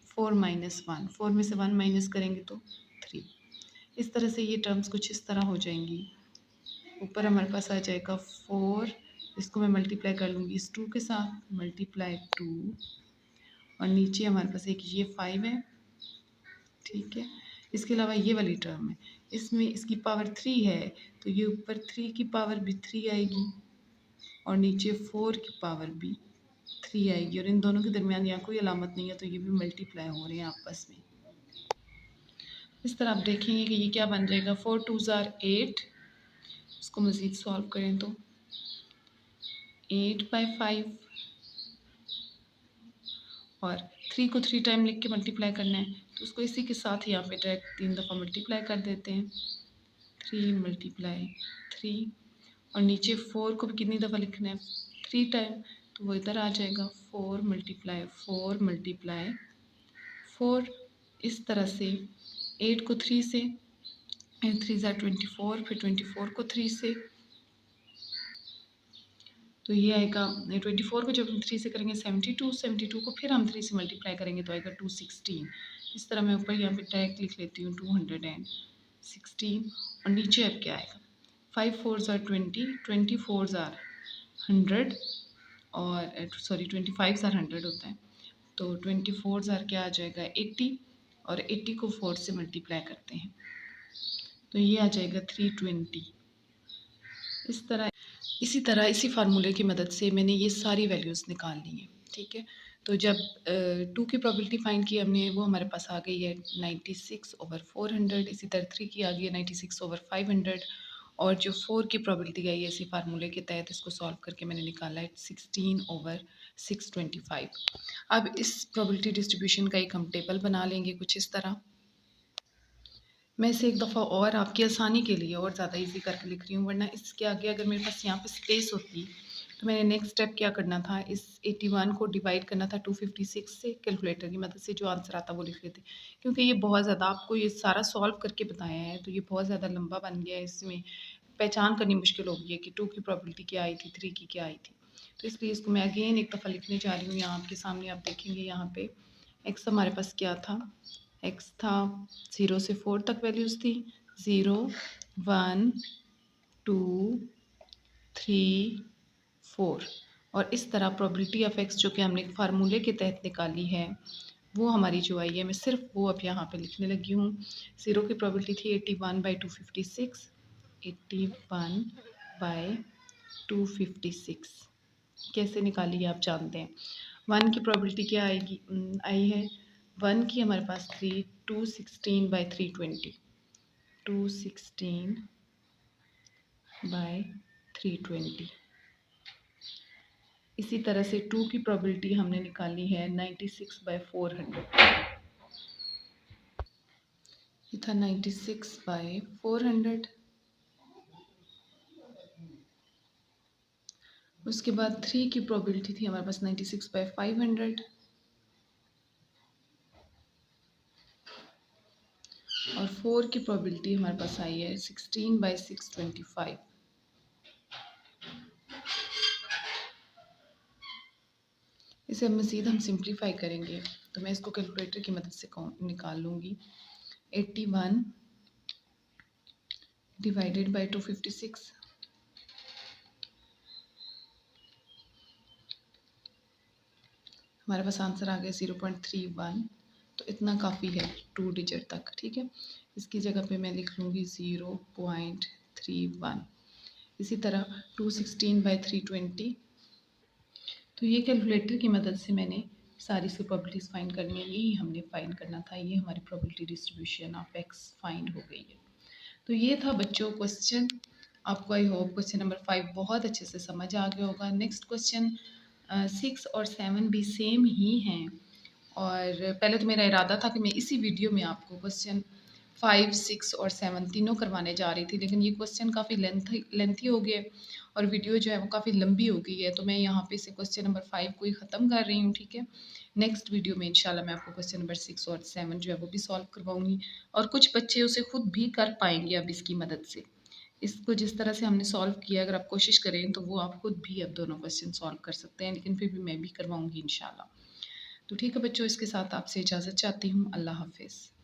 Speaker 4: 4 माइनस 1, 4 में से 1 माइनस करेंगे तो 3। इस तरह से ये टर्म्स कुछ इस तरह हो जाएंगी। ऊपर हमारे पास आ जाएगा 4, इसको मैं मल्टीप्लाई कर लूँगी इस 2 के साथ, मल्टीप्लाई 2 और नीचे हमारे पास एक ये 5 है, ठीक है। इसके अलावा ये वाली टर्म है, इसमें इसकी पावर 3 है तो ये ऊपर 3 की पावर भी 3 आएगी और नीचे 4 की पावर भी 3 आएगी और इन दोनों के दरमियान यहाँ कोई अलामत नहीं है तो ये भी मल्टीप्लाई हो रहे हैं आपस में। इस तरह आप देखेंगे कि ये क्या बन जाएगा, 4 2s are 8। इसको मज़ीद सॉल्व करें तो 8/5 और 3 को 3 टाइम लिख के मल्टीप्लाई करना है, तो उसको इसी के साथ यहाँ पे डायरेक्ट 3 दफ़ा मल्टीप्लाई कर देते हैं। 3 × 3 और नीचे 4 को भी कितनी दफ़ा लिखना है, 3 टाइम, तो वो इधर आ जाएगा 4 × 4 × 4। इस तरह से 8 को 3 से, 3 ज़ा 24, फिर 24 को 3 से, तो ये आएगा 24 को जब हम 3 से करेंगे 72, 72 को फिर हम 3 से मल्टीप्लाई करेंगे तो आएगा 216। इस तरह मैं ऊपर यहाँ पे डायरेक्ट लिख लेती हूँ 216 और नीचे अब क्या आएगा, 5 4s are 20, 20 4s are 100 और सॉरी 25s are 100 होता है, तो 24s are क्या आ जाएगा 80 और 80 को 4 से मल्टीप्लाई करते हैं तो ये आ जाएगा 320। इसी तरह इसी फार्मूले की मदद से मैंने ये सारी वैल्यूज़ निकाल ली हैं, ठीक है। तो जब 2 की प्रोबेबिलिटी फाइंड की हमने, वो हमारे पास आ गई है 96/400। इसी तरह 3 की आ गई है 96/500 और जो 4 की प्रोबेबिलिटी आई है इसी फार्मूले के तहत इसको सॉल्व करके मैंने निकाला है 16/625। अब इस प्रोबेबिलिटी डिस्ट्रीब्यूशन का एक हम टेबल बना लेंगे कुछ इस तरह। मैं इसे एक दफ़ा और आपकी आसानी के लिए और ज़्यादा इजी करके लिख रही हूँ, वरना इसके आगे अगर मेरे पास यहाँ पे स्पेस होती तो मैंने नेक्स्ट स्टेप क्या करना था, इस 81 को डिवाइड करना था 256 से, कैलकुलेटर की मदद से जो आंसर आता वो लिख लेते। क्योंकि ये बहुत ज़्यादा आपको ये सारा सॉल्व करके बताया है तो ये बहुत ज़्यादा लंबा बन गया है, इसमें पहचान करनी मुश्किल हो गई है कि 2 की प्रोबेबिलिटी क्या आई थी, 3 की क्या आई थी। तो इसलिए इसको मैं अगेन एक दफ़ा लिखने जा रही हूँ। यहाँ आपके सामने आप देखेंगे यहाँ पे एक्स हमारे पास क्या था, एक्स था 0 से 4 तक वैल्यूज़ थी, 0 1 2 3 4 और इस तरह प्रोबेबिलिटी ऑफ एक्स जो कि हमने एक फार्मूले के तहत निकाली है वो हमारी जो आई है, मैं सिर्फ वो अब यहाँ पे लिखने लगी हूँ। 0 की प्रोबेबिलिटी थी 81/256, 81/256 कैसे निकाली है आप जानते हैं। 1 की प्रोबेबिलिटी क्या आएगी, आई है 1 की हमारे पास थी 216/320, 216/320। इसी तरह से 2 की प्रोबेबिलिटी हमने निकाली है 96/400, ये था 96/400। उसके बाद 3 की प्रोबेबिलिटी थी हमारे पास 96/500 और 4 की प्रोबेबिलिटी हमारे पास आई है 16/625। इसे मज़ीद हम सिंप्लीफाई करेंगे तो मैं इसको कैलकुलेटर की मदद से निकाल लूँगी। 81 डिवाइडेड बाय 256, हमारे पास आंसर आ गया 0.31। तो इतना काफ़ी है 2 डिजिट तक, ठीक है। इसकी जगह पे मैं लिख लूँगी 0.31। इसी तरह 216/320, तो ये कैलकुलेटर की मदद से मैंने सारी सी प्रोबेबिलिटीज़ फाइंड करनी है, यही हमने फाइंड करना था। ये हमारी probability distribution of x find हो गई है। तो ये था बच्चों क्वेश्चन। आपको आई होप क्वेश्चन नंबर 5 बहुत अच्छे से समझ आ गया होगा। नेक्स्ट क्वेश्चन 6 और 7 भी सेम ही हैं और पहले तो मेरा इरादा था कि मैं इसी वीडियो में आपको क्वेश्चन 5, 6 और 7 तीनों करवाने जा रही थी, लेकिन ये क्वेश्चन काफ़ी लेंथी हो गए और वीडियो जो है वो काफ़ी लंबी हो गई है, तो मैं यहाँ पे से क्वेश्चन नंबर 5 को ही ख़त्म कर रही हूँ, ठीक है। नेक्स्ट वीडियो में इंशाल्लाह मैं आपको क्वेश्चन नंबर 6 और 7 जो है वो भी सॉल्व करवाऊँगी और कुछ बच्चे उसे खुद भी कर पाएंगे अब इसकी मदद से। इसको जिस तरह से हमने सॉल्व किया, अगर आप कोशिश करें तो वो आप खुद भी अब दोनों क्वेश्चन सॉल्व कर सकते हैं, लेकिन फिर भी मैं भी करवाऊँगी इंशाल्लाह। तो ठीक है बच्चों, इसके साथ आपसे इजाज़त चाहती हूँ। अल्लाह हाफिज़।